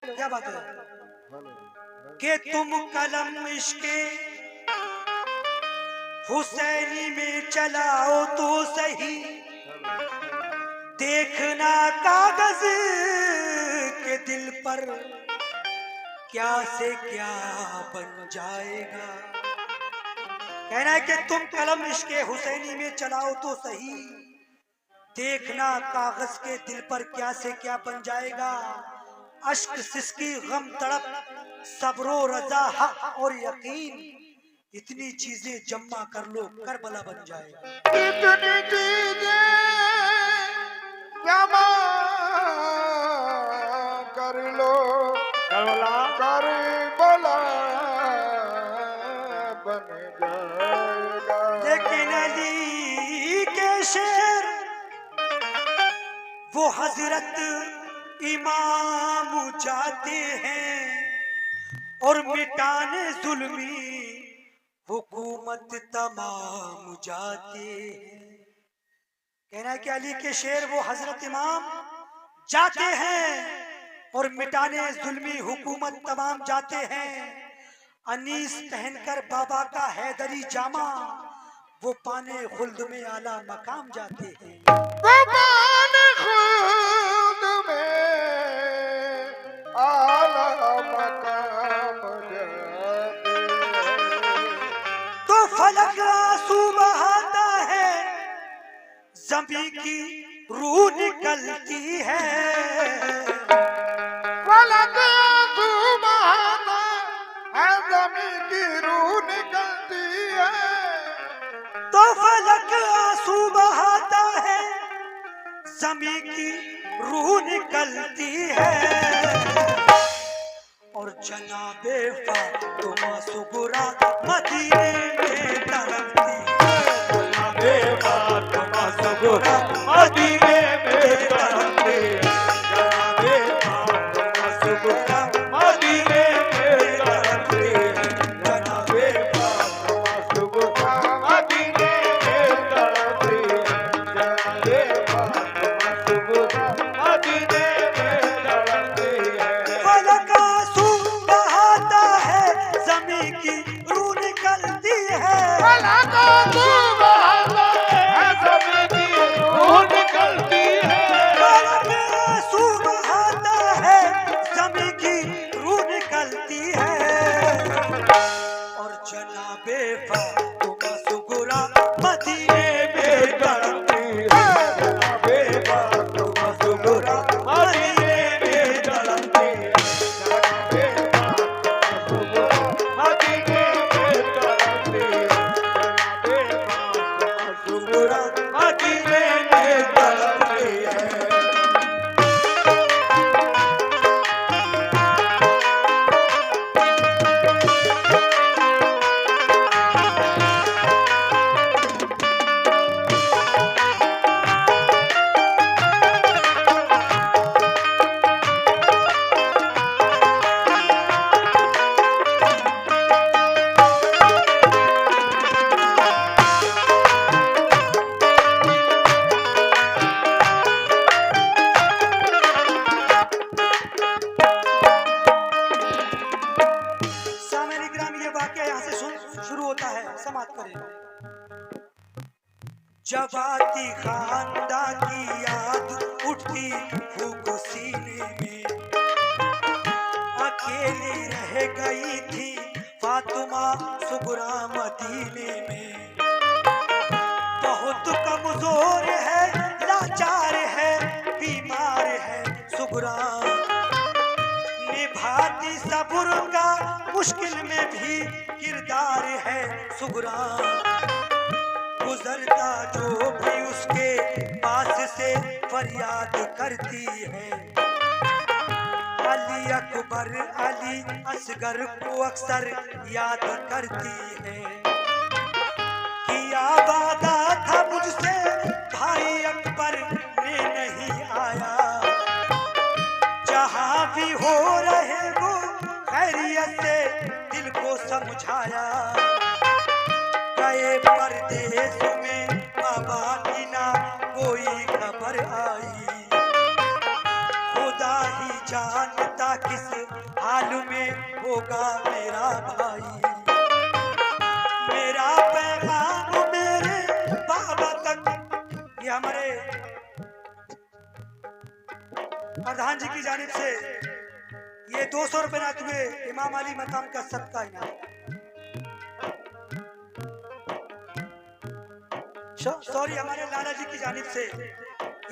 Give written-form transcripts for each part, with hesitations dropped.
क्या बात है कि तुम कलम इश्के हुसैनी में चलाओ तो सही, देखना कागज के दिल पर क्या से क्या बन जाएगा। कहना है कि तुम कलम इश्के हुसैनी में चलाओ तो सही, देखना कागज के दिल पर क्या से क्या बन जाएगा। अश्क सिसकी गम तड़प सब्रो रजा हक और यकीन, इतनी चीजें जमा कर लो करबला बन जाएगा। इतनी चीजें जमा कर लो करबला बन जाएगा। लेकिन अली के शेर वो हजरत इमाम जाते हैं और मिटाने जुल्मी हुकूमत तमाम जाते हैं। कहना है कि अली के शेर वो हजरत इमाम जाते हैं और मिटाने जुल्मी हुकूमत तमाम जाते हैं। अनीस पहनकर बाबा का हैदरी जामा वो पाने खुल्द में आला मकाम जाते हैं। वो पाने खुल्द में आला मकाम जाते हैं। तो फलक आंसू बहाता है, ज़मीं की रूह निकलती है। फलक आंसू बहाता है, ज़मीं की रूह निकलती है। तो फलक आंसू बहाता है, ज़मीं की रूह निकलती है। और जनाबे फातिमा सुगरा मदीने में तड़पती है। जनाबे फातिमा सुगरा मदीने में तड़पती है। जनाबे फातिमा सुगरा मदीने में तड़पती है। जनाबे फातिमा सुगरा मदीने में तड़पती है। जनाबे फातिमा सुगरा मदीने में तड़पती है। फलक आंसू बहाता है, ज़मीं की रूह निकलती है। फलक आंसू बहाता है, ज़मीं की रूह निकलती है। फलक आंसू बहाता है, ज़मीं की रूह निकलती है। और जनाबे फातिमा सुगरा मदीने में तड़पती है। जनाबे फातिमा सुगरा मदीने में तड़पती है। जनाबे फातिमा सुगरा मदीने में तड़पती है। जनाबे फातिमा सुगरा मदीने में तड़पती है। सामने ग्राम ये वाकया यहाँ से शुरू होता है, समाप्त करें। जब आती खानदान की याद उठती फूक सीने में, अकेली रह गई थी फातिमा सुगरा मदीने में। बहुत कमजोर है, लाचार है, बीमार है सुगरा, निभाती सब्र का मुश्किल में भी किरदार है सुगरा। गुजरता जो भी उसके पास से फरियाद करती है। अली अकबर अली असगर को अक्सर याद करती है। किया वादा था मुझसे भाई अकबर ने नहीं आया, जहां भी हो रहे वो खैरियत से दिल को समझाया। गए परदेश में बाबा की ना कोई खबर आई, खुदा ही जानता किस में होगा मेरा भाई। मेरा पैगाम मेरे बाबा तक। ये हमारे प्रधान जी की जानिब से ये 200 रुपए नात हुए इमाम अली मकाम का सदका इनाम। सॉरी, हमारे लाला जी की जानिब से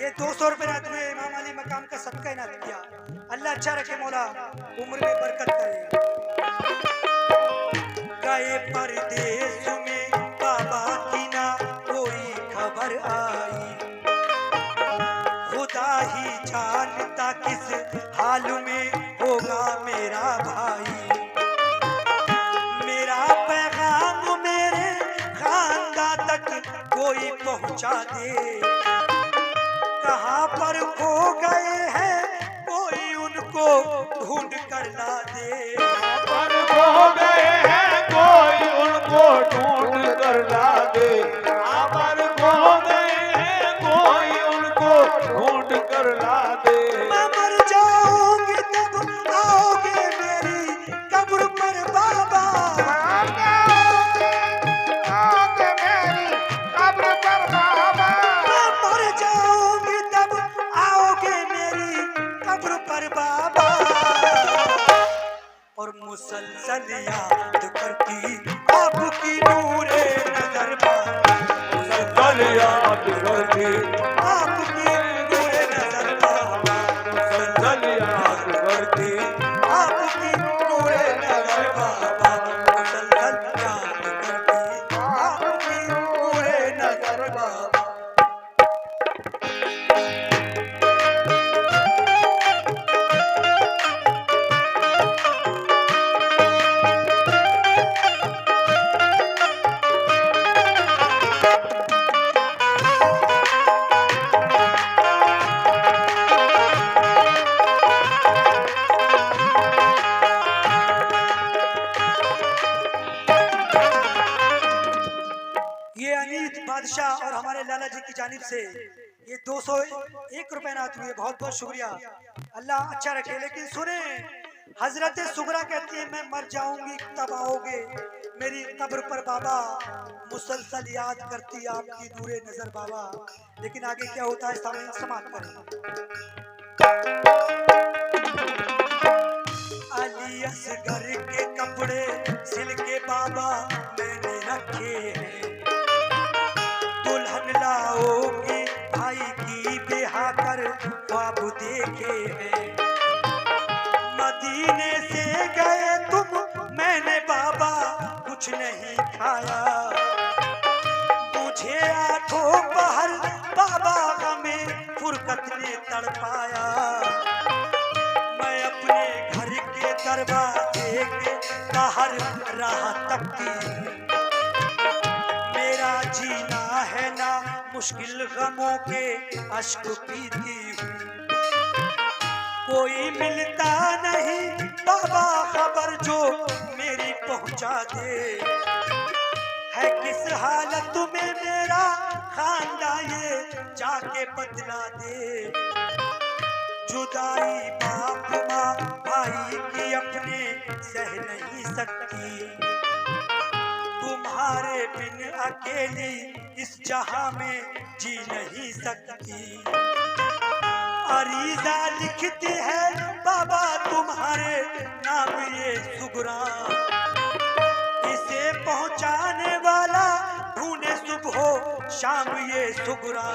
ये 200 रुपए नात हुए इमाम अली मकाम का सदका इनाम किया। अल्लाह अच्छा रखे, मौला उम्र में बरकत करे। गए परदेश में बाबा की ना कोई खबर आई, खुदा ही जानता किस हाल में होगा मेरा भाई। मेरा पैगाम मेरे खानदान तक कोई पहुंचा दे, कहाँ पर खो गए हैं कोई उनको ढूंढ कर ला दे। पर खो गए हैं कोई उनको ढूंढ कर ला दे। पर खो गए हैं कोई उनको ढूंढ कर ला दे। मैं मर जाऊंगी तब आओगे मेरी कब्र पर बाबा। आओगे मेरी कब्र पर बाबा। मैं मर जाऊंगी तब आओगे मेरी कब्र पर बाबा। और मुसलसल याद करती आपकी नूरे नजर पर, मुसलसल याद करती आपकी नूरे नजर पर, मुसलसल याद करती आपकी नूरे नजर बाबा। मुसलसल याद करती आपकी नूरे नजर बाबा। ये अनीत बादशाह और हमारे लाला जी की जानिब से ये 201 रुपए नात हुए। बहुत बहुत शुक्रिया, अल्लाह अच्छा रखे। लेकिन सुने, हजरत सुगरा कहती है मैं मर जाऊंगी तब आओगे मेरी कब्र पर बाबा। मुसलसल याद करती आपकी नूरे नजर बाबा। लेकिन आगे क्या होता है समाप्त करें। अली असगर के कपड़े सिल के बाबा मैंने रखे हैं, दुल्हन लाओगे भाई की बेहा कर ख्वाब देखे हैं। मदीने से गए तुम मैंने बाबा कुछ नहीं खाया, मुझे आठों पहर बाबा हमें फुरकत ने तड़पाया। मैं अपने घर के दरवाजे के बाहर राह तकती, मेरा जीना है ना मुश्किल गमों के अश्क पीती हूँ। कोई मिलता नहीं बाबा खबर जो मेरी पहुंचा दे, है किस हालत में मेरा खानदान ये जाके बतला दे। जुदाई बाप माँ भाई की अपने सह नहीं सकती, तुम्हारे बिन अकेली इस जहां में जी नहीं सकती। अरीजा लिखती है बाबा तुम्हारे नाम ये सुगरा, इसे पहुंचाने वाला ढूंढे सुबह शाम ये सुगरा।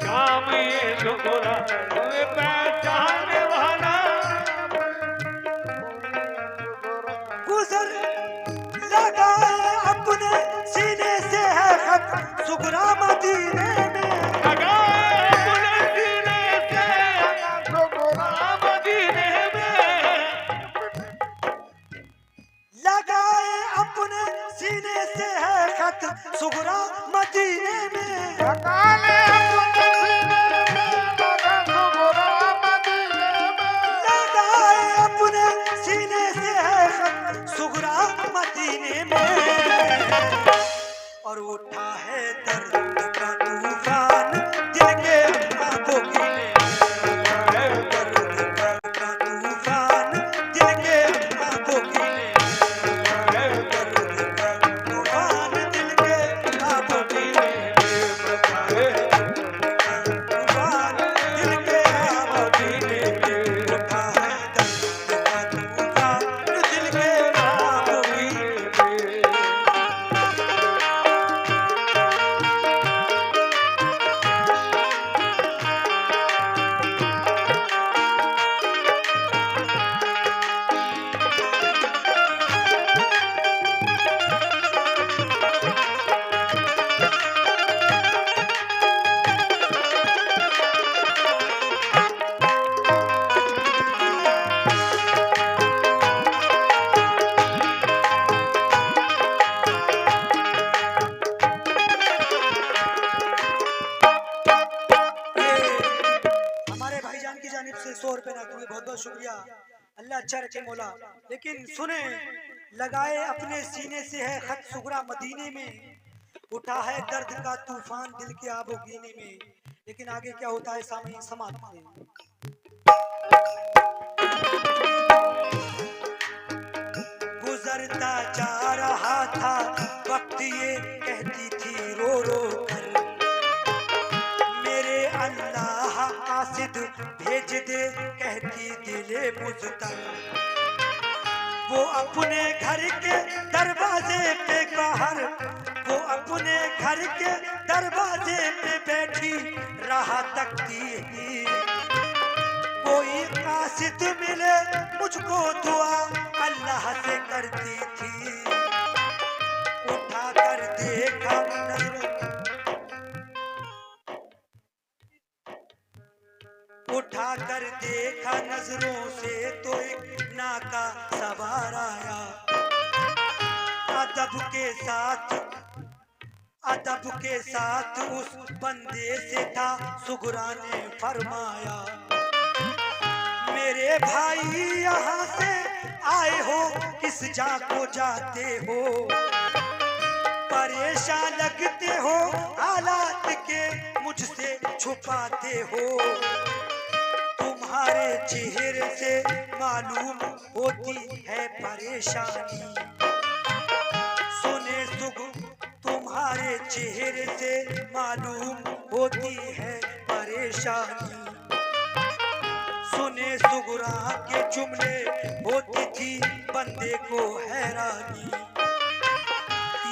शाम ये सुगरा पहचाने वाला गुजर लगाए अपने सीने से है खत सुगरा मदीने में, लगाए अपने सीने से है खत सुगरा मदीने में। लगाए अपने सीने से है खत सुगरा मदीने में। और उठा है दर्द का तूफान दिल के आंखों की की जानिब से 100 रुपए ना तुम्हें बहुत बहुत शुक्रिया। अल्लाह अच्छा रखे मौला। लेकिन सुने, लगाए अपने सीने से है खत सुगरा मदीने में, उठा है दर्द का तूफान दिल के आबो गीने में। लेकिन आगे क्या होता है सामने समाप्त है। गुजरता जा रहा था वक्त, ये कहती थी रो रो कर, मेरे अल्लाह कासिद भेज दे, कहती दिले मुझतर। वो अपने घर के दरवाजे पे बाहर, वो अपने घर के दरवाजे पे बैठी राह तकती ही, कोई कासिद मिले मुझको दुआ अल्लाह से करती थी। उठा कर देखा नजरों, उठा कर देखा नजरों से तो एक नाका सवार आया। अदब के साथ उस बंदे से था सुगरा ने फरमाया, मेरे भाई यहाँ से आए हो किस जा को जाते हो, परेशान लगते हो हालात के मुझसे छुपाते हो, तुम्हारे चेहरे से मालूम होती है परेशानी, सुने सुगु तुम्हारे चेहरे से मालूम होती है परेशानी, सुने सुगरा के जुमले होती थी बंदे को हैरानी।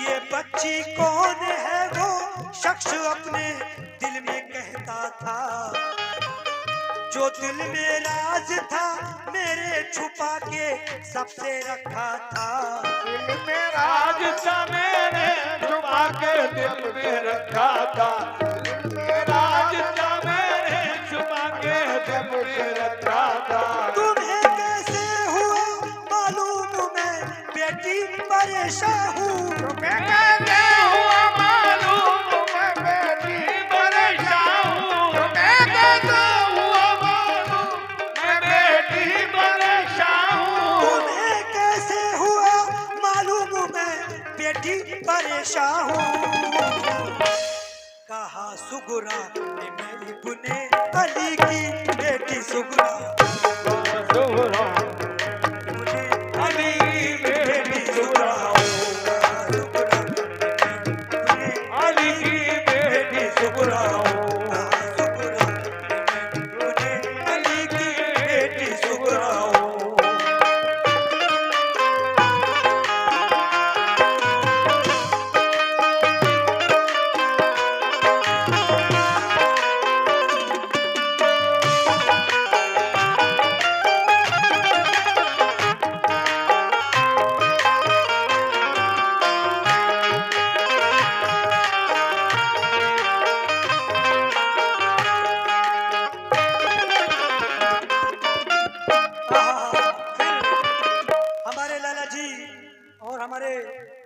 ये बच्ची कौन है वो शख्स अपने दिल में कहता था, जो दिल में राज था मेरे छुपा के सबसे रखा था। दिल में राज था मेरे छुपा के दिल में रखा था, दिल में राज था मेरे छुपा के दिल में रखा था। तुम्हें कैसे हुआ मालूम मैं बेटी परेशान हूँ, तुम्हें कैसे हुआ मालूम मैं बेटी परेशान हूँ, तुम्हें कैसे हुआ मालूम मैं बेटी परेशान हूँ, तुम्हें कैसे हुआ मालूम मैं बेटी परेशान हूँ। कहा सुगरा मैं इब्ने अली की बेटी सुगरा, सुगरा इब्ने अली की बेटी सुगरा, अली की बेटी सुगरा, सुगरा इब्ने अली की बेटी सुगरा।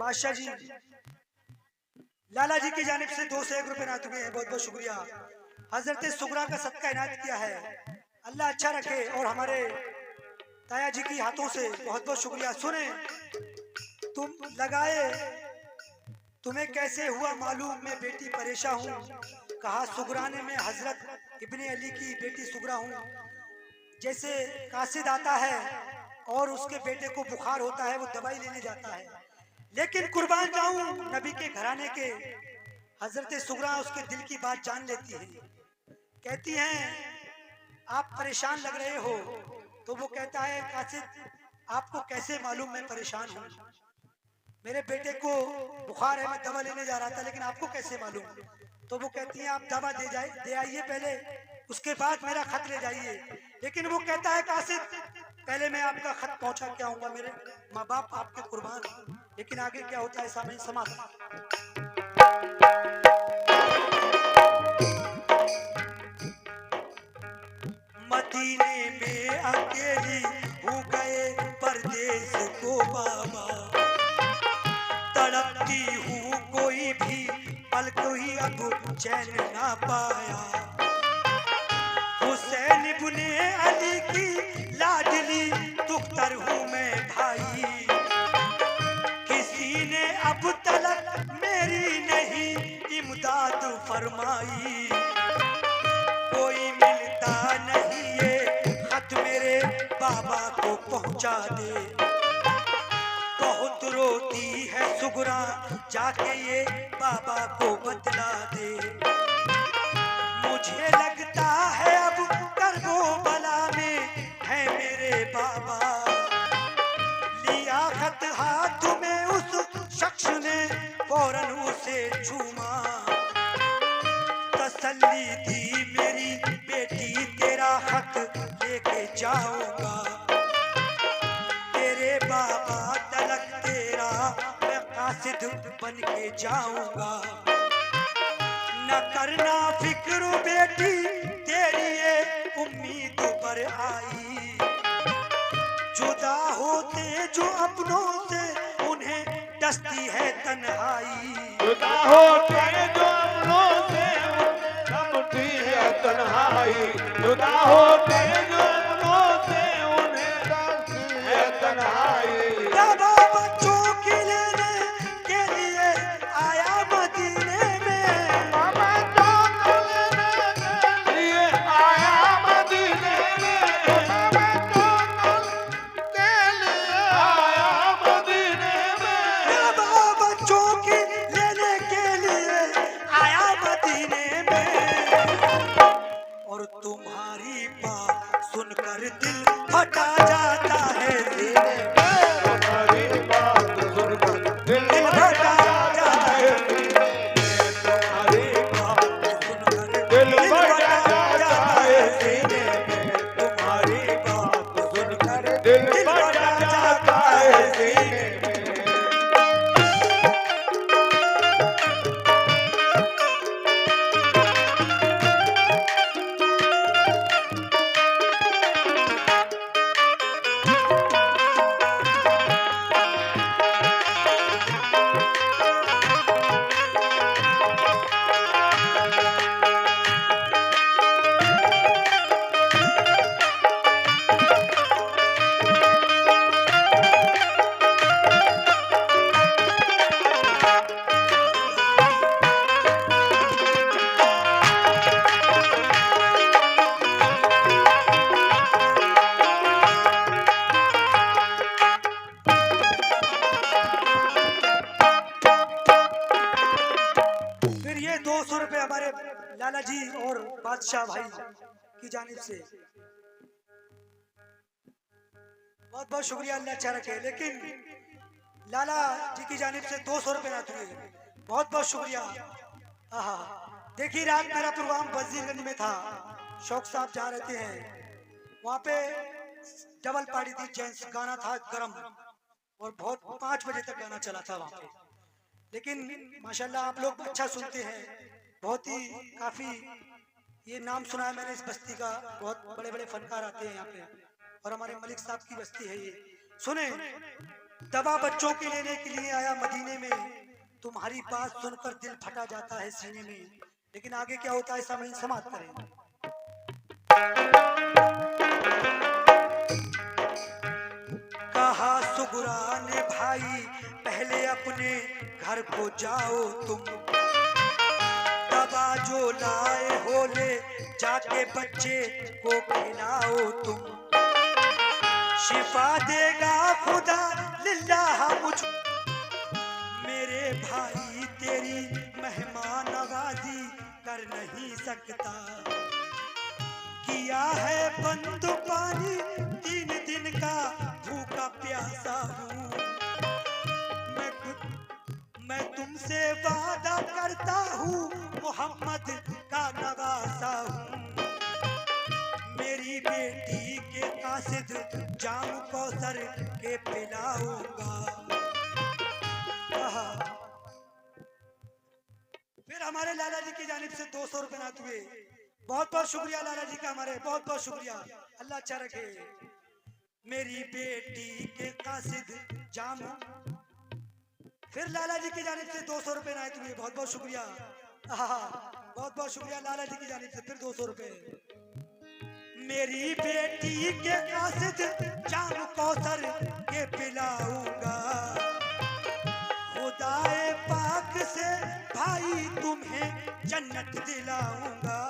बादशाह जी, लाला जी की जानिब से 2 से 1 रुपए ना चुके हैं, बहुत बहुत शुक्रिया। हजरत सुगरा का सदका इनायत किया है, अल्लाह अच्छा रखे। और हमारे ताया जी की हाथों से बहुत बहुत शुक्रिया। सुने, तुम लगाए तुम्हें कैसे हुआ मालूम मैं बेटी परेशान हूँ, कहा सुगरा ने मैं हजरत इब्ने अली की बेटी सुगरा हूँ। जैसे कासिद आता है और उसके बेटे को बुखार होता है, वो दवाई लेने जाता है, लेकिन कुर्बान जाऊं नबी के घराने के, हजरत सुगरा उसके दिल की बात जान लेती है। कहती हैं आप परेशान लग रहे हो, तो वो कहता है कासिद आपको कैसे मालूम मैं परेशान हूँ, मेरे बेटे को बुखार है, मैं दवा लेने जा रहा था, लेकिन आपको कैसे मालूम। तो वो कहती है आप दवा दे आइए पहले, उसके बाद मेरा खत ले जाइए। लेकिन वो कहता है कासिद पहले मैं आपका खत पहुंचा के आऊंगा, मेरे माँ बाप आपके कुर्बान। लेकिन आगे क्या होता है सामने समाप्त। मदीने में अकेली हो गए परदेस को बाबा, तड़पती हूँ कोई भी पल कोई अब चैन ना पाया। हुसैन इब्ने बाबा को पहुंचा दे। बहुत रोती है सुगरा, जाके ये बाबा को बतला दे। मुझे लगता है अब करबो बला में है मेरे बाबा। लिया खत हाथ में उस शख्स ने, फौरन उसे चूमा। तसल्ली दी मेरी बेटी, तेरा खत लेके जाऊंगा। तेरे बाबा तलक तेरा मैं कासिद बन के जाऊंगा। न करना फिक्र बेटी, तेरी ये उम्मीद पर आई। जुदा होते जो अपनों से, उन्हें डसती है तन्हाई। जुदा होते जो अपनों से, थमती है तन्हाई। जुदा होते जो अपनों से, उन्हें डसती है तन्हाई। बाबा बच्चों की लेने के लिए आया मदीने में। बाबा को लेने के लिए आया मदीने में। बाबा को के लिए आया मदीने में। बाबा बच्चों की लेने के लिए आया मदीने में। और तुम्हारी बात सुनकर दिल फटा जाता है सीने में। तुम्हारी बात सुनकर दिल फटा जाता है सीने में। तुम्हारी बात सुनकर दिल दिल फटा फटा जाता जाता है है सीने सीने में। में। तुम्हारी बात सुनकर दिल दिल फटा फटा जाता जाता है है सीने सीने में। में। फिर ये 200 रुपए हमारे लाला जी और बादशाह भाई की जानिब से। बहुत बहुत शुक्रिया, अल्लाह अच्छा रखे। लेकिन लाला जी की जानिब से 200 रुपए ना दिए, बहुत बहुत शुक्रिया। आहा, देखिए रात मेरा प्रोग्राम वजीरगंज में था, शौक साहब जहाँ रहते हैं वहाँ पे डबल पार्टी थी, जेंट्स गाना था गरम, और बहुत 5 बजे तक गाना चला था वहाँ पे। लेकिन माशाल्लाह आप लोग अच्छा सुनते हैं, बहुत ही काफी ये नाम सुना है मैंने इस बस्ती का, बहुत बड़े बड़े फनकार आते हैं यहाँ पे, और हमारे मलिक साहब की बस्ती है ये। सुने, दवा बच्चों के लेने के लिए आया मदीने में, तुम्हारी बात सुनकर दिल फटा जाता है सीने में। लेकिन आगे क्या होता है सामने समाप्त करें। कहा सुगरा ने भाई पहले अपने घर को जाओ तुम, दवा जो लाए हो ले जाके बच्चे को खिलाओ तुम। शिफा देगा खुदा लिल्लाह मुझ, मेरे भाई तेरी मेहमान नवाजी कर नहीं सकता। किया है बंद पानी 3 दिन का, भूखा प्यासा हूँ मैं तुमसे वादा करता हूँ, मोहम्मद का नवासा हूँ। मेरी बेटी के कासिद जाम कौसर के पिलाऊंगा। फिर हमारे लाला जी की जानिब से 200 रुपए नात हुए। बहुत बहुत शुक्रिया लाला जी का, हमारे बहुत बहुत शुक्रिया, अल्लाह अच्छा रखे। मेरी बेटी के कासिद जाम, फिर लाला जी की जानिब से 200 रुपए नात हुए। बहुत बहुत शुक्रिया, बहुत बहुत शुक्रिया लाला जी की जानिब से फिर 200 रुपए। मेरी बेटी के कासिद जाम कौसर के पिलाऊंगा। खुदाए पाक से भाई तुम्हें जन्नत दिलाऊंगा।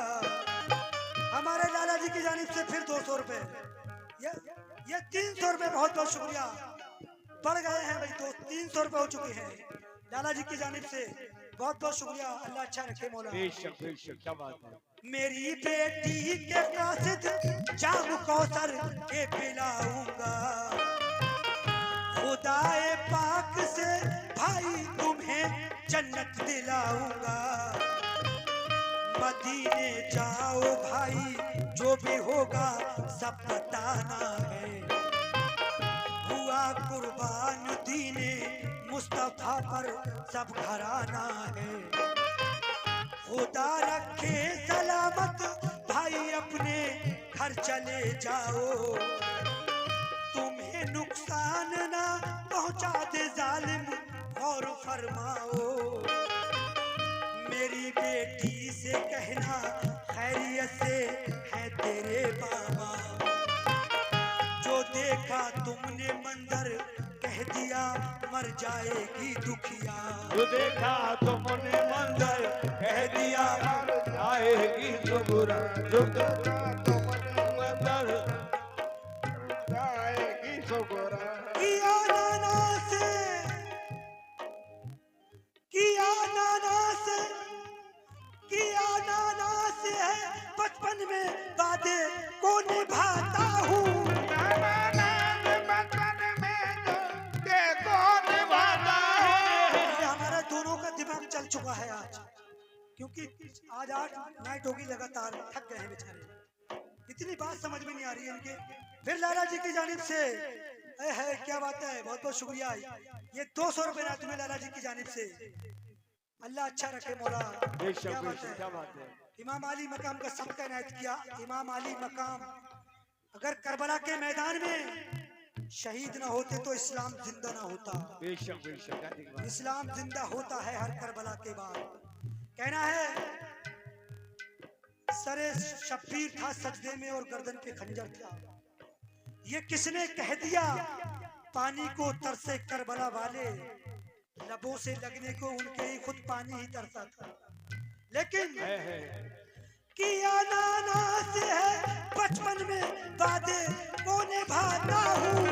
हमारे लाला जी की जानिब से फिर 200 रुपए। ये 300 रुपए, बहुत बहुत शुक्रिया, बढ़ गए हैं भाई दोस्त, 300 रुपए हो चुके हैं लाला जी की जानिब से, बहुत बहुत शुक्रिया, अल्लाह अच्छा रखे मौला। बेशक क्या बात है। मेरी बेटी के कासिद जाम कौसर के पिलाऊंगा, खुदाए पाक से भाई तुम्हें जन्नत दिलाऊंगा। मदीने जाओ भाई, जो भी होगा सब बताना है, हुआ कुर्बान दीने मुस्तफा पर सब घराना है। खुदा रखे सलामत भाई, अपने घर चले जाओ, तुम्हें नुकसान ना पहुंचा दे जालिम, और फरमाओ। मेरी बेटी से कहना खैरियत से है तेरे बाबा, जो देखा तुमने मंजर कह दिया मर जाएगी दुखिया। जो देखा तुमने मंजर कह दिया मर जाएगी सुगुरा, जो देखा तुमने मंजर जाएगी सुगुरा। किया नाना से, किया नाना से, किया नाना से है बचपन में वादे को निभाता हूँ। चल चुका है आज, क्योंकि आज 8 नाइट होगी लगातार, थक गए हैं बेचारे, इतनी बात समझ में नहीं आ रही है इनके। फिर लाला जी की जानिब से है, क्या बात है, बहुत बहुत शुक्रिया, ये 200 रुपए ना तुम्हें लाला जी की जानिब से, अल्लाह अच्छा रखे मौला। क्या बात है, इमाम अली मकाम का सबका इनायत किया। इमाम अली मकाम अगर करबला के मैदान में शहीद ना होते तो इस्लाम जिंदा ना होता। बेशक इस्लाम जिंदा होता है हर करबला के बाद। कहना है सरे शब्बीर था सजदे में और गर्दन पे खंजर था, ये किसने कह दिया पानी को तरसे करबला वाले, लबों से लगने को उनके ही खुद पानी ही तरसा था। लेकिन किया नाना से है बचपन में वादे को निभाता हूँ,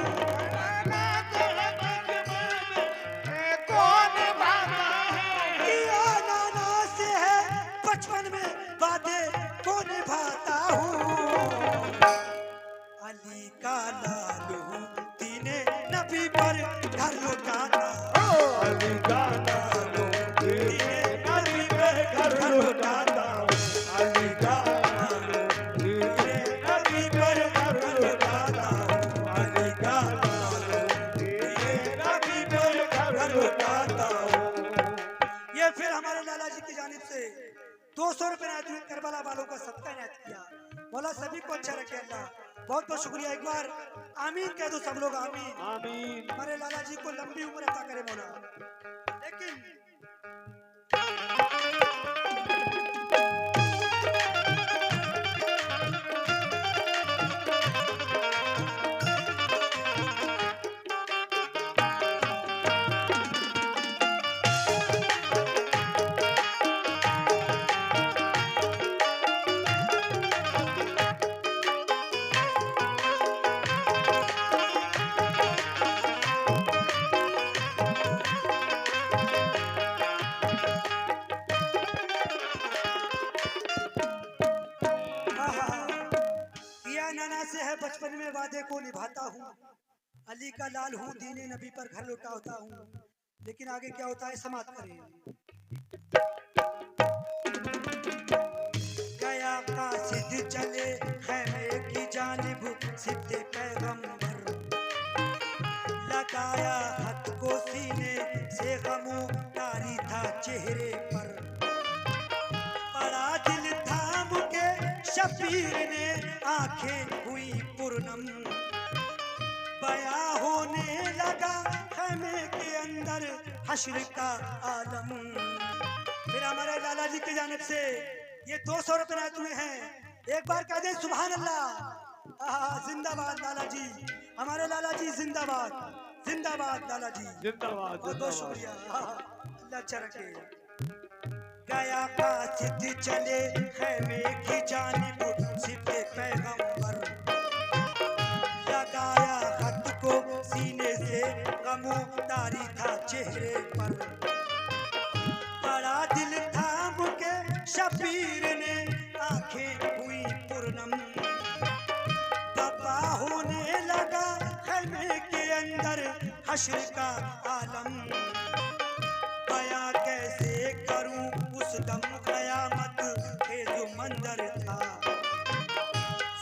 किया नाना से है बचपन में वादे को निभाता हूँ। अली का लाल हूँ दीने नबी पर घर लुटाता, अली का लाल हूँ दीने नबी पर घर लुटाता, अली का लाल हूँ दीने नबी पर घर लुटाता, अली का लाल हूँ दीने नबी पर घर लुटाता। ये फिर हमारे लाला जी की जानिब से 200 रुपए करबला वालों का सबका इनायत किया। मौला सभी को अच्छा रखे अल्लाह, बहुत बहुत शुक्रिया। एक बार आमीन कह दो सब लोग, आमीन आमीन। हमारे लाला जी को लंबी उम्र अता करे मौला। लेकिन बचपन में वादे को निभाता हूँ, अली का लाल हूँ दीने नबी पर घर लौटाता हूँ। लेकिन आगे क्या होता है समाप्त करें। गया कासिद चले खैमे की जानिब सिद्दे पैगंबर, लगाया हाथ को सीने से गमो तारी था चेहरे पर, पड़ा दिल थाम के शबीर ने आंखें हुई पूर्णम, बया होने लगा खैमे के अंदर हश्र का आलम। फिर हमारे लाला जी की जानिब से ये 200 रुपए रात हुए हैं। एक बार कह दें सुभान अल्लाह। जिंदाबाद लाला जी, हमारे लाला जी जिंदाबाद, जिंदाबाद लाला जी जिंदाबाद। बहुत बहुत शुक्रिया, अल्लाह अच्छा रखे। गया कासिद चले खैमे की जानिब सिद्दे पैगंबर, लगाया गमो तारी था चेहरे पर, बड़ा दिल था मुके शबीर ने, आंखें हुई पूर्णम, दबा होने लगा खैमे के अंदर हश्र का आलम। बयां कैसे करूं उस दम कयामत के जो मंजर था,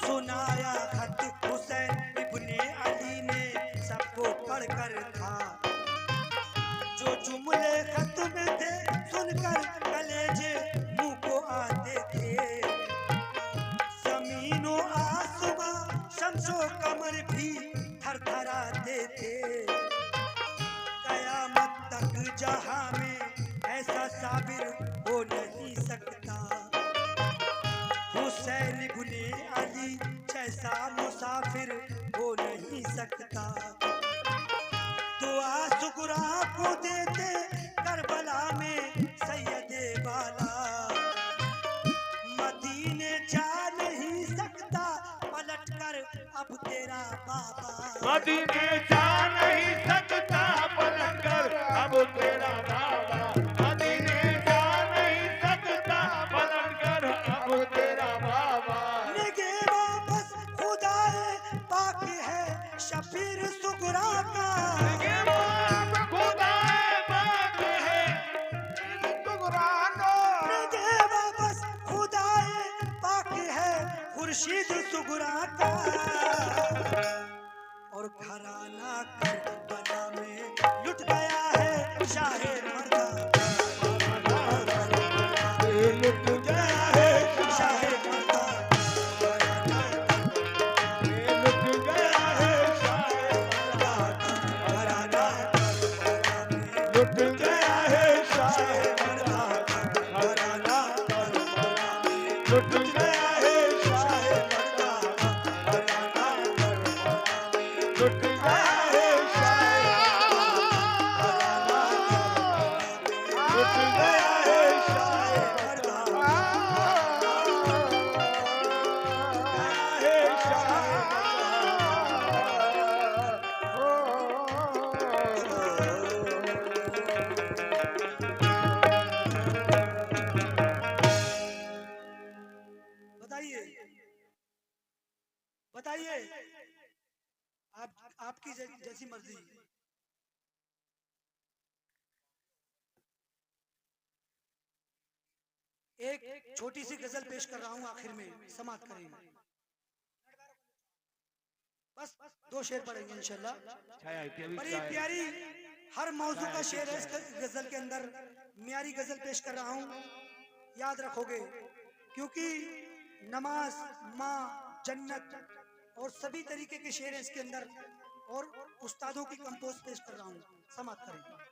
सुनाया खत हुसैन इब्ने अली ने सबको पढ़कर था, जो जुमले खत में थे सुनकर कलेजे मुंह को आते थे, जमीनो आसमां शम्सो कमर भी थरथराते थे। कयामत तक जहां में ऐसा साबिर हो नहीं सकता, हुसैन इब्ने अली जैसा मुसाफिर हो नहीं सकता। दुआ सुगरा को देते करबला में सैयदे वाला, मदीने जा नहीं सकता पलट कर अब तेरा बाबा, मदीने जा नहीं सकता पलट कर अब तेरा बाबा, मदीने जा नहीं सकता पलट कर अब तेरा बाबा। निगे वापस खुदाए पाक है शफीर सुगरा का, ये बाप खुदाए पाक है सुगरा का, निगे वापस खुदाए पाक है खुर्शीद सुगरा का। और घराना करबला में लुट गया है शाहे मर्दा, लुट गया है शाहे मर्दा, लुट गया है घराना लुट गया है शाहे मर्दा, घराना लुट गया है शाहे मर्दा, लुट गया है लुट गया है बताइए बताइए, आपकी जैसी मर्जी। एक छोटी सी गजल पेश कर रहा हूं, आखिर में समाप्त करेंगे, बस 2 शेर पढ़ेंगे इंशाल्लाह। बड़ी प्यारी हर मौजू का शेर है इस गजल के अंदर, म्यारी गजल पेश कर रहा हूं, याद रखोगे, क्योंकि नमाज, माँ, जन्नत और सभी तरीके के शेर हैं इसके अंदर, और उस्तादों की कंपोज पेश कर रहा हूं, समाप्त करेंगे।